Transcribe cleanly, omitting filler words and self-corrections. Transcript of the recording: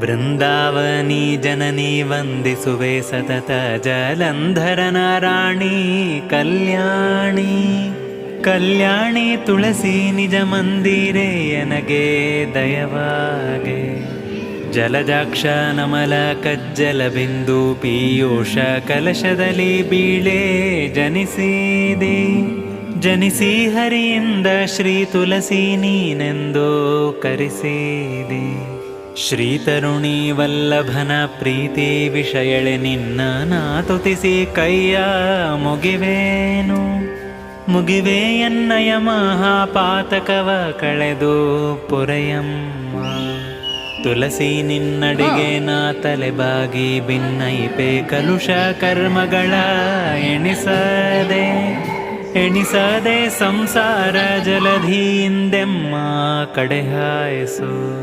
ಬೃಂದಾವನಿ ಜನನಿ ವಂದಿಸುವೆ ಸತತ ಜಲಂಧರನ ರಾಣಿ ಕಲ್ಯಾಣಿ. ಕಲ್ಯಾಣಿ ತುಳಸಿ ನಿಜ ಮಂದಿರೆ ಎನಗೆ ದಯವಾಗೆ. ಜಲಜಾಕ್ಷ ನಮಲ ಕಜ್ಜಲ ಬಿಂದು ಪೀಯೂಷ ಕಲಶದಲ್ಲಿ ಬೀಳೆ ಜನಿಸಿದೆ. ಜನಿಸಿ ಹರಿಯಿಂದ ಶ್ರೀ ತುಳಸಿ ನೀನೆಂದು ಕರೆಸಿದೆ. ಶ್ರೀ ತರುಣಿ ವಲ್ಲಭನ ಪ್ರೀತಿ ವಿಷಯಳೆ ನಿನ್ನ ನಾ ತುತಿಸಿ ಕೈಯ ಮುಗಿವೇನು. ಮುಗಿವೆ ಎನ್ನಯ ಮಹಾಪಾತಕವ ಕಳೆದು ಪುರಯಮ್ಮ. ತುಳಸಿ ನಿನ್ನಡಿಗೆ ನಾ ತಲೆಬಾಗಿ ಭಿನ್ನೈಪೆ ಕಲುಷ ಕರ್ಮಗಳ ಎಣಿಸದೆ ಸಂಸಾರ ಜಲಧಿಯಿಂದೆಮ್ಮ ಕಡೆ ಹಾಯಿಸು.